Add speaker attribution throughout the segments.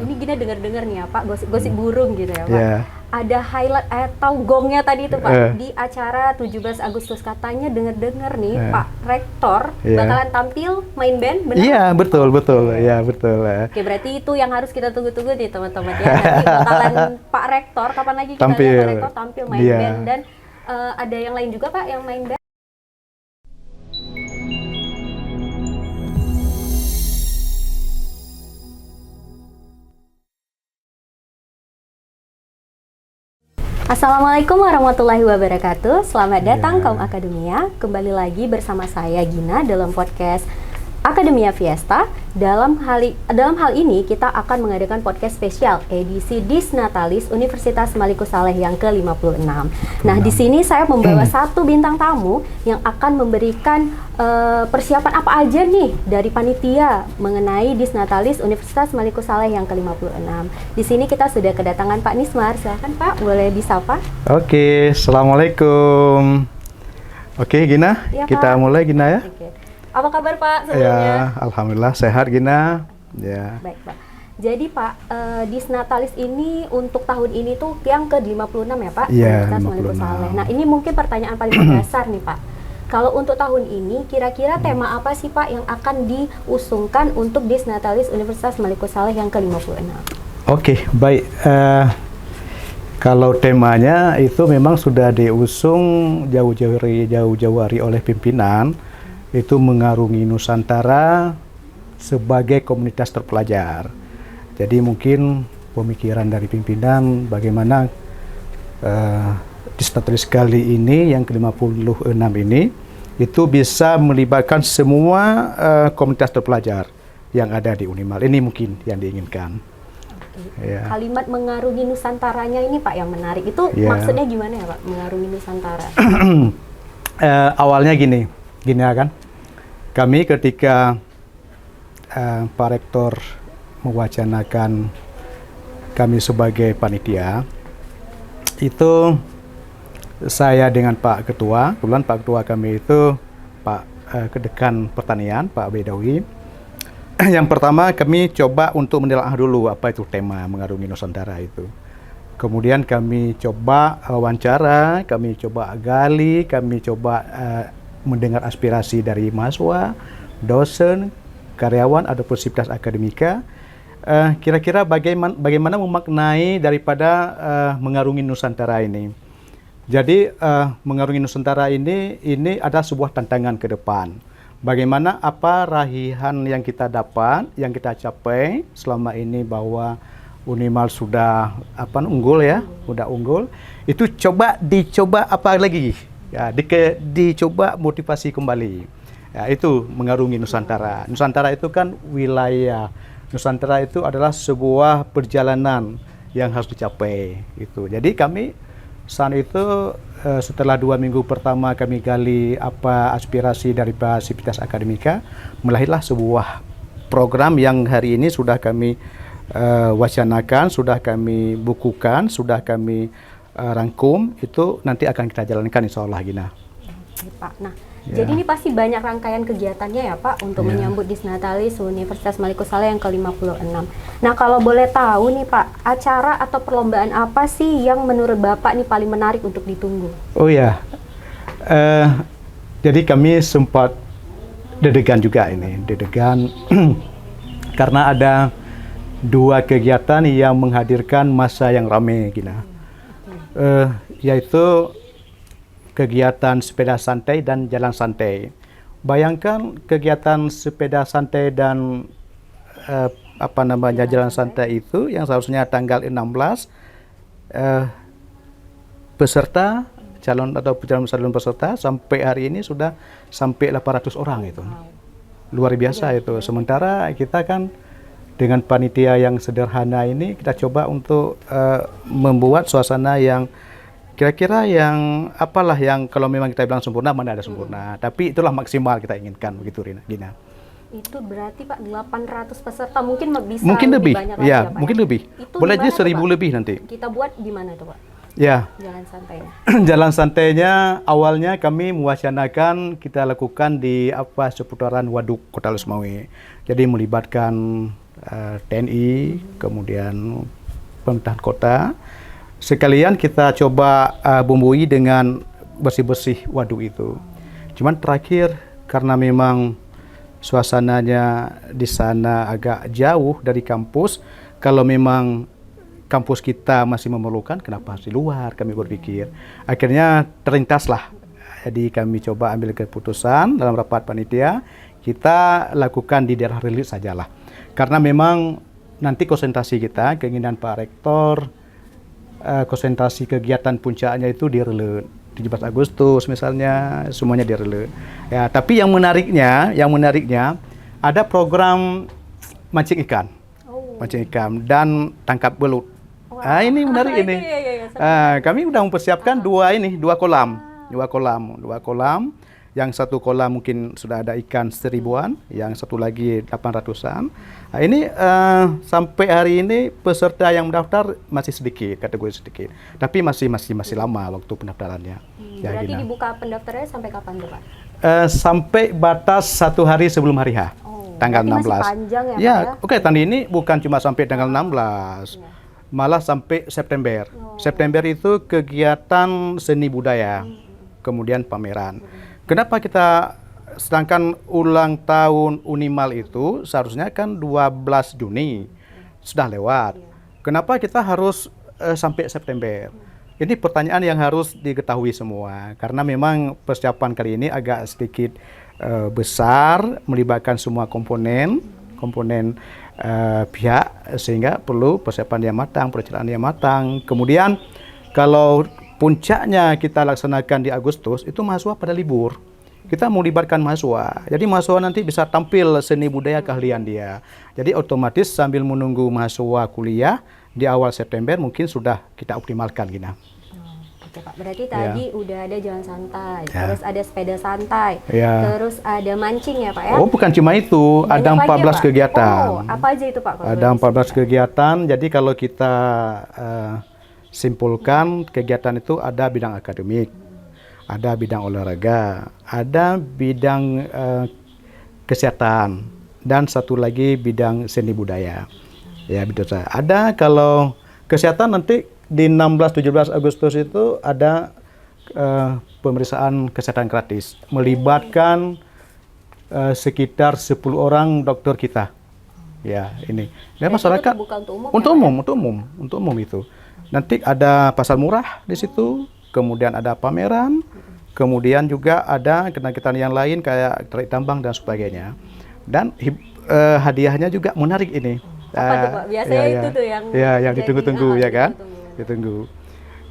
Speaker 1: Ini Gina dengar-dengar nih ya Pak, gosip-gosip burung gitu ya Pak.
Speaker 2: Yeah.
Speaker 1: Ada highlight atau gongnya tadi itu Pak, di acara 17 Agustus katanya dengar-dengar nih Pak Rektor bakalan tampil main band, benar?
Speaker 2: Iya, betul. Ya, betul.
Speaker 1: Oke, berarti itu yang harus kita tunggu-tunggu nih teman-teman ya. Nanti bakalan Pak Rektor, kapan lagi kita lihat Pak Rektor tampil main band, dan ada yang lain juga Pak yang main band? Assalamualaikum warahmatullahi wabarakatuh. Selamat datang kaum Akademia. Kembali lagi bersama saya Gina dalam podcast Akademia Fiesta. Dalam hal ini kita akan mengadakan podcast spesial edisi Disnatalis Universitas Maliku Saleh yang ke-56. Nah, di sini saya membawa satu bintang tamu yang akan memberikan persiapan apa aja nih dari panitia mengenai Disnatalis Universitas Maliku Saleh yang ke-56. Di sini kita sudah kedatangan Pak Nismar. Silakan Pak, boleh disapa?
Speaker 2: Oke, Assalamualaikum. Oke, Gina, ya, kita mulai Gina ya.
Speaker 1: Oke. Apa kabar Pak sebelumnya?
Speaker 2: Ya, alhamdulillah sehat Gina. Ya.
Speaker 1: Baik Pak. Jadi Pak, Disnatalis ini untuk tahun ini tuh yang ke-56 ya Pak?
Speaker 2: Iya,
Speaker 1: Universitas Maliku Saleh. Nah, ini mungkin pertanyaan paling mendasar nih Pak. Kalau untuk tahun ini, kira-kira tema apa sih Pak yang akan diusungkan untuk Disnatalis Universitas Maliku Saleh yang ke-56?
Speaker 2: Oke, baik. Kalau temanya itu memang sudah diusung jauh-jauh hari oleh pimpinan, itu mengarungi Nusantara sebagai komunitas terpelajar. Jadi mungkin pemikiran dari pimpinan bagaimana Disnatalis kali ini yang ke-56 ini itu bisa melibatkan semua komunitas terpelajar yang ada di Unimal. Ini mungkin yang diinginkan.
Speaker 1: Ya. Kalimat mengarungi Nusantaranya ini Pak yang menarik. Itu maksudnya gimana ya Pak, mengarungi Nusantara?
Speaker 2: Awalnya gini kan. Kami ketika Pak Rektor mewacanakan kami sebagai panitia, itu saya dengan Pak Ketua, kebetulan Pak Ketua kami itu Pak Kedekan Pertanian, Pak Bedawi. Yang pertama kami coba untuk menelaah dulu apa itu tema mengarungi Nusantara itu. Kemudian kami coba wawancara, kami coba gali, kami coba mendengar aspirasi dari mahasiswa, dosen, karyawan ataupun sivitas akademika. Kira-kira bagaimana memaknai daripada mengarungi Nusantara ini. Jadi mengarungi Nusantara ini adalah sebuah tantangan ke depan. Bagaimana apa raihan yang kita dapat, yang kita capai selama ini bahwa Unimal sudah unggul ya, sudah unggul. Itu dicoba apa lagi? Ya, dicoba motivasi kembali. Ya, itu mengarungi Nusantara. Nusantara itu kan wilayah. Nusantara itu adalah sebuah perjalanan yang harus dicapai. Gitu. Jadi kami saat itu setelah 2 minggu pertama kami gali apa aspirasi dari sivitas akademika, melahirlah sebuah program yang hari ini sudah kami wacanakan, sudah kami bukukan, sudah kami rangkum, itu nanti akan kita jalankan insya Allah Gina.
Speaker 1: Pak, nah jadi ini pasti banyak rangkaian kegiatannya ya Pak untuk menyambut Disnatalis Universitas Maliku Saleh yang ke-56. Nah kalau boleh tahu nih Pak, acara atau perlombaan apa sih yang menurut Bapak nih paling menarik untuk ditunggu? Oh ya,
Speaker 2: jadi kami sempat deg-degan juga ini, karena ada 2 kegiatan yang menghadirkan massa yang ramai Gina. Yaitu kegiatan sepeda santai dan jalan santai. Bayangkan kegiatan sepeda santai dan jalan santai itu yang seharusnya tanggal 16 peserta calon peserta sampai hari ini sudah sampai 800 orang itu. Luar biasa itu. Sementara kita kan dengan panitia yang sederhana ini kita coba untuk membuat suasana yang kira-kira yang apalah yang kalau memang kita bilang sempurna, mana ada sempurna. Tapi itulah maksimal kita inginkan begitu Gina.
Speaker 1: Itu berarti Pak 800 peserta mungkin bisa
Speaker 2: lebih
Speaker 1: banyak
Speaker 2: ya,
Speaker 1: lagi,
Speaker 2: mungkin
Speaker 1: ya?
Speaker 2: lebih.
Speaker 1: Itu
Speaker 2: boleh aja 1000 lebih nanti.
Speaker 1: Kita buat di mana itu Pak?
Speaker 2: Ya.
Speaker 1: Jalan santainya.
Speaker 2: Jalan santainya awalnya kami mewacanakan kita lakukan di seputaran Waduk Kota Lesmawe. Jadi melibatkan TNI, kemudian pemerintahan kota. Sekalian kita coba bumbui dengan bersih-bersih waduk itu. Cuman terakhir karena memang suasananya di sana agak jauh dari kampus, kalau memang kampus kita masih memerlukan, kenapa harus di luar, kami berpikir. Akhirnya terlintaslah. Jadi kami coba ambil keputusan dalam rapat panitia, kita lakukan di daerah religi sajalah. Karena memang nanti konsentrasi kita, keinginan Pak Rektor, konsentrasi kegiatan puncaknya itu di Rele, 17 Agustus misalnya, semuanya di Rele. Ya, tapi yang menariknya ada program mancing ikan. Mancing ikan dan tangkap belut. Wow. Ini menarik ini. Kami sudah mempersiapkan dua kolam. Yang satu kolam mungkin sudah ada ikan 1000-an, yang satu lagi 800-an. Nah, ini sampai hari ini peserta yang mendaftar masih sedikit, kategori sedikit. Tapi masih lama waktu pendaftarannya.
Speaker 1: Berarti dibuka pendaftarannya sampai kapan tuh Pak?
Speaker 2: Sampai batas 1 hari sebelum hari H. Tanggal 16.
Speaker 1: Masih panjang ya,
Speaker 2: ya
Speaker 1: Pak?
Speaker 2: Oke, tadi ini bukan cuma sampai tanggal 16. Malah sampai September. September itu kegiatan seni budaya, kemudian pameran. Kenapa kita, sedangkan ulang tahun Unimal itu seharusnya kan 12 Juni, sudah lewat. Kenapa kita harus sampai September? Ini pertanyaan yang harus diketahui semua, karena memang persiapan kali ini agak sedikit besar, melibatkan semua komponen pihak, sehingga perlu persiapan yang matang, perencanaan yang matang. Kemudian kalau puncaknya kita laksanakan di Agustus, itu mahasiswa pada libur. Kita mau libatkan mahasiswa. Jadi mahasiswa nanti bisa tampil seni budaya keahlian dia. Jadi otomatis sambil menunggu mahasiswa kuliah, di awal September mungkin sudah kita optimalkan, Gina.
Speaker 1: Oke Pak, berarti tadi udah ada jalan santai, terus ada sepeda santai, terus ada mancing ya Pak ya?
Speaker 2: Oh, bukan cuma itu, ada 14 kegiatan.
Speaker 1: Oh, apa aja itu Pak?
Speaker 2: Ada 14 kegiatan, jadi kalau kita simpulkan, kegiatan itu ada bidang akademik, ada bidang olahraga, ada bidang kesehatan, dan satu lagi bidang seni budaya. Ya, betul. Ada kalau kesehatan nanti di 16-17 Agustus itu ada pemeriksaan kesehatan gratis, melibatkan sekitar 10 orang dokter kita. Ya, ini. Dan masyarakat untuk umum itu. Nanti ada pasar murah di situ, kemudian ada pameran, kemudian juga ada kegiatan yang lain kayak tarik tambang dan sebagainya. Dan hadiahnya juga menarik ini.
Speaker 1: Apa tuh Pak? Biasanya itu tuh yang
Speaker 2: ditunggu-tunggu ya kan? Ditunggu.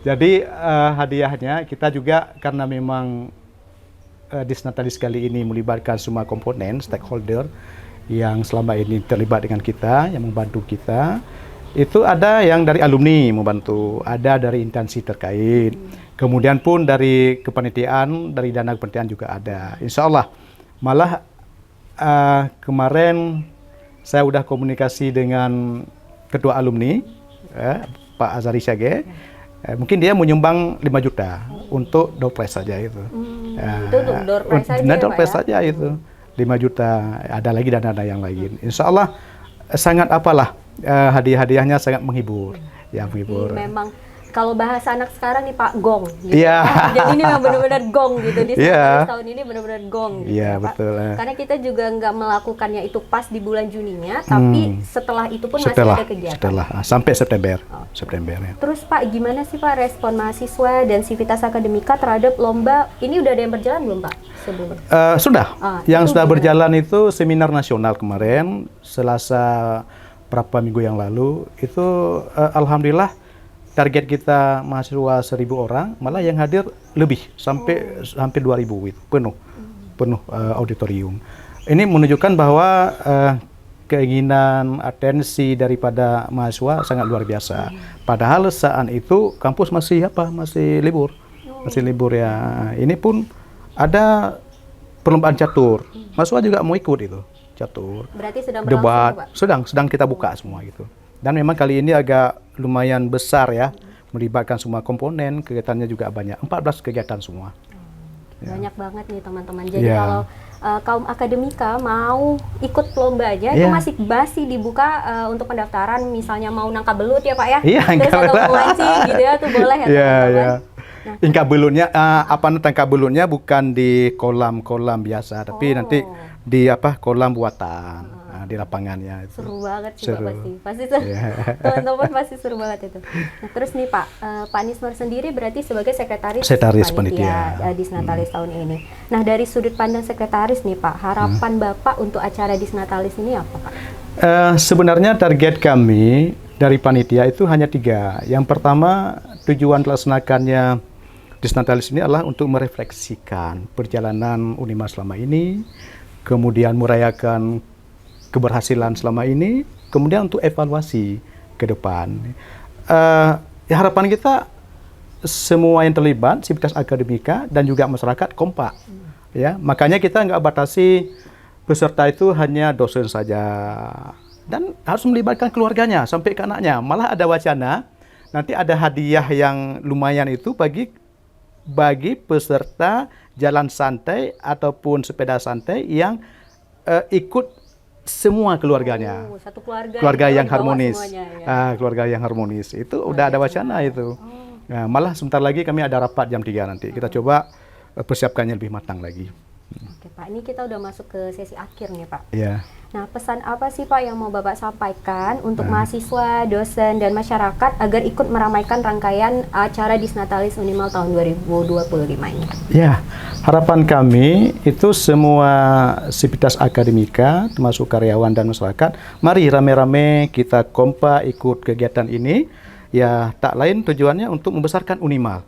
Speaker 2: Jadi hadiahnya kita juga karena memang Disnatalis kali ini melibatkan semua komponen stakeholder yang selama ini terlibat dengan kita, yang membantu kita. Itu ada yang dari alumni membantu, ada dari instansi terkait, kemudian pun dari kepanitiaan, dari dana kepanitiaan juga ada. Insya Allah, malah kemarin saya udah komunikasi dengan ketua alumni, Pak Azari Syage, mungkin dia menyumbang 5 juta untuk door prize saja itu.
Speaker 1: Itu untuk door prize saja ya,
Speaker 2: door prize saja itu, 5 juta, ada lagi dana-dana yang lain. Insya Allah sangat hadiah-hadiahnya sangat menghibur. Ya, menghibur.
Speaker 1: Memang kalau bahasa anak sekarang nih Pak, gong gitu. Jadi ini memang benar-benar gong gitu. Di tahun ini benar-benar gong gitu.
Speaker 2: Iya, betul.
Speaker 1: Karena kita juga nggak melakukannya itu pas di bulan Juninya, tapi setelah itu pun masih ada kegiatan. Setelah sampai
Speaker 2: September. September ya.
Speaker 1: Terus Pak, gimana sih Pak respon mahasiswa dan Civitas Akademika terhadap lomba? Ini udah ada yang berjalan belum Pak?
Speaker 2: Sudah. Yang sudah berjalan itu seminar nasional kemarin, Selasa berapa minggu yang lalu. Itu alhamdulillah target kita mahasiswa 1.000 orang, malah yang hadir lebih, sampai hampir 2.000 itu, penuh auditorium. Ini menunjukkan bahwa keinginan atensi daripada mahasiswa sangat luar biasa. Padahal saat itu kampus masih libur, ya. Ini pun ada perlombaan catur, mahasiswa juga mau ikut itu, catur.
Speaker 1: Berarti sedang
Speaker 2: debat, sedang kita buka semua gitu. Dan memang kali ini agak lumayan besar ya, melibatkan semua komponen, kegiatannya juga banyak, 14 kegiatan semua.
Speaker 1: Banyak banget nih teman-teman. Jadi kalau kaum akademika mau ikut lombanya itu masih dibuka untuk pendaftaran, misalnya mau nangkap belut ya Pak ya, terus atau mau mancing gitu ya, tuh boleh ya teman-teman.
Speaker 2: Nah, tangkap belutnya tangkap belutnya bukan di kolam biasa, tapi nanti di kolam buatan. Di lapangannya itu.
Speaker 1: Seru banget sih Pak, pasti seru. Teman-teman pasti seru banget itu. Nah, terus nih Pak, Pak Nismar sendiri berarti sebagai sekretaris panitia Disnatalis tahun ini. Nah, dari sudut pandang sekretaris nih Pak, harapan Bapak untuk acara Disnatalis ini apa Pak?
Speaker 2: Sebenarnya target kami dari panitia itu hanya 3. Yang pertama, tujuan dilaksanakannya Disnatalis ini adalah untuk merefleksikan perjalanan Unimar selama ini, kemudian merayakan keberhasilan selama ini, kemudian untuk evaluasi ke depan. Harapan kita semua yang terlibat, sivitas akademika dan juga masyarakat kompak. Ya, makanya kita nggak batasi peserta itu hanya dosen saja, dan harus melibatkan keluarganya sampai ke anaknya. Malah ada wacana nanti ada hadiah yang lumayan itu bagi peserta jalan santai ataupun sepeda santai yang ikut semua keluarganya.
Speaker 1: Satu
Speaker 2: keluarga yang harmonis. Keluarga yang harmonis. Itu udah ada wacana itu. Nah, malah sebentar lagi kami ada rapat jam 3 nanti. Kita coba persiapkannya lebih matang lagi.
Speaker 1: Oke Pak, ini kita udah masuk ke sesi akhir nih Pak.
Speaker 2: Iya.
Speaker 1: Nah, pesan apa sih Pak yang mau Bapak sampaikan untuk mahasiswa, dosen, dan masyarakat agar ikut meramaikan rangkaian acara Disnatalis Unimal tahun 2025 ini? Ya,
Speaker 2: harapan kami itu semua sivitas akademika, termasuk karyawan dan masyarakat, mari rame-rame kita kompak ikut kegiatan ini. Ya, tak lain tujuannya untuk membesarkan Unimal.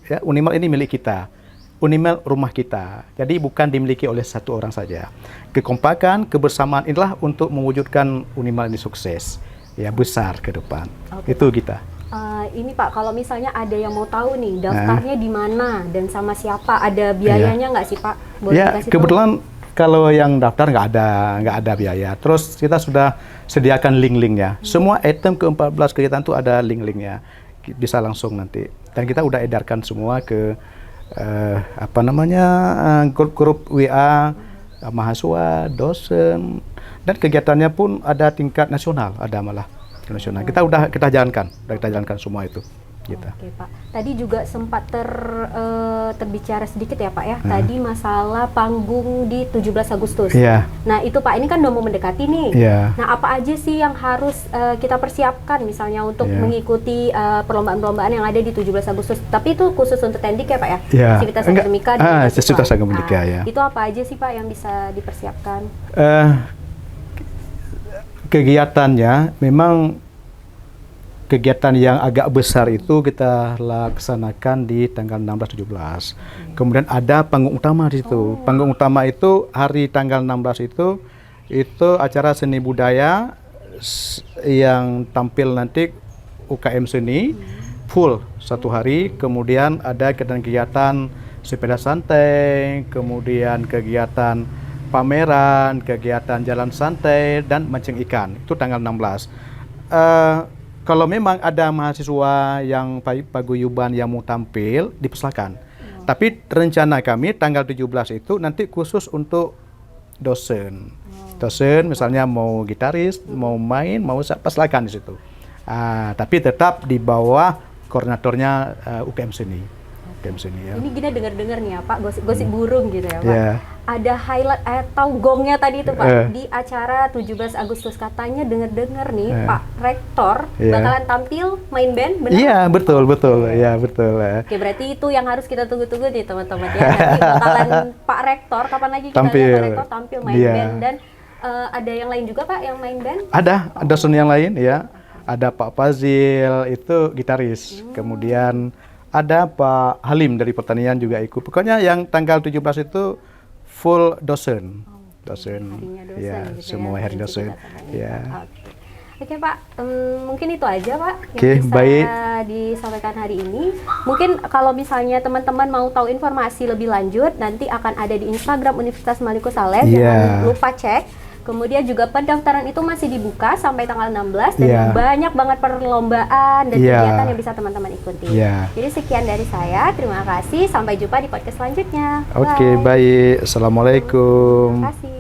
Speaker 2: Ya, Unimal ini milik kita. Unimal rumah kita, jadi bukan dimiliki oleh satu orang saja. Kekompakan, kebersamaan inilah untuk mewujudkan Unimal ini sukses, ya besar ke depan. Itu kita.
Speaker 1: Ini Pak, kalau misalnya ada yang mau tahu nih, daftarnya di mana dan sama siapa, ada biayanya nggak sih Pak?
Speaker 2: Boleh kebetulan kalau yang daftar nggak ada biaya. Terus kita sudah sediakan link-linknya. Semua item ke-14 kegiatan itu ada link-linknya, bisa langsung nanti. Dan kita udah edarkan semua ke grup-grup WA mahasiswa, dosen, dan kegiatannya pun ada tingkat nasional, ada malah nasional. Kita jalankan semua itu. Gitu.
Speaker 1: Oke Pak, tadi juga sempat terbicara sedikit ya Pak ya, tadi masalah panggung di 17 Agustus. Nah itu Pak, ini kan udah mau mendekati nih. Nah apa aja sih yang harus kita persiapkan misalnya untuk mengikuti perlombaan-perlombaan yang ada di 17 Agustus, tapi itu khusus untuk Tendik ya Pak ya? Sivitas akademika dan
Speaker 2: Sivitas akademika ya.
Speaker 1: Itu apa aja sih Pak yang bisa dipersiapkan?
Speaker 2: Kegiatannya memang kegiatan yang agak besar itu kita laksanakan di tanggal 16-17. Kemudian ada panggung utama di situ. Panggung utama itu hari tanggal 16 itu acara seni budaya yang tampil nanti UKM seni full 1 hari. Kemudian ada kegiatan sepeda santai, kemudian kegiatan pameran, kegiatan jalan santai dan mancing ikan. Itu tanggal 16. Kalau memang ada mahasiswa yang paguyuban yang mau tampil, dipersilakan. Tapi rencana kami tanggal 17 itu nanti khusus untuk dosen. Dosen misalnya mau gitaris, mau main, mau silakan di situ. Tapi tetap di bawah koordinatornya UKM Seni.
Speaker 1: Ini Gina dengar-dengar nih ya Pak, gosip burung gitu ya Pak. Ada highlight atau gongnya tadi itu Pak di acara 17 Agustus, katanya dengar-dengar nih Pak Rektor bakalan tampil main band, benar?
Speaker 2: Iya betul. Iya betul.
Speaker 1: Oke, berarti itu yang harus kita tunggu-tunggu nih teman-teman ya. Nanti bakalan Pak Rektor kapan lagi kita lihat Pak Rektor tampil main band, dan ada yang lain juga Pak yang main band?
Speaker 2: Ada yang lain ya. Ada Pak Fazil itu gitaris, kemudian ada Pak Halim dari pertanian juga ikut. Pokoknya yang tanggal 17 itu full dosen. Ya, gitu semua hari dosen. Ya.
Speaker 1: Oke Pak, mungkin itu aja Pak
Speaker 2: yang bisa
Speaker 1: disampaikan hari ini. Mungkin kalau misalnya teman-teman mau tahu informasi lebih lanjut, nanti akan ada di Instagram Universitas Maliko Saleh. Jangan lupa cek. Kemudian juga pendaftaran itu masih dibuka sampai tanggal 16 dan
Speaker 2: Iya.
Speaker 1: banyak banget perlombaan dan
Speaker 2: Iya.
Speaker 1: kegiatan yang bisa teman-teman ikuti.
Speaker 2: Iya.
Speaker 1: Jadi sekian dari saya, terima kasih. Sampai jumpa di podcast selanjutnya.
Speaker 2: Oke,
Speaker 1: Bye.
Speaker 2: baik. Assalamualaikum.
Speaker 1: Terima kasih.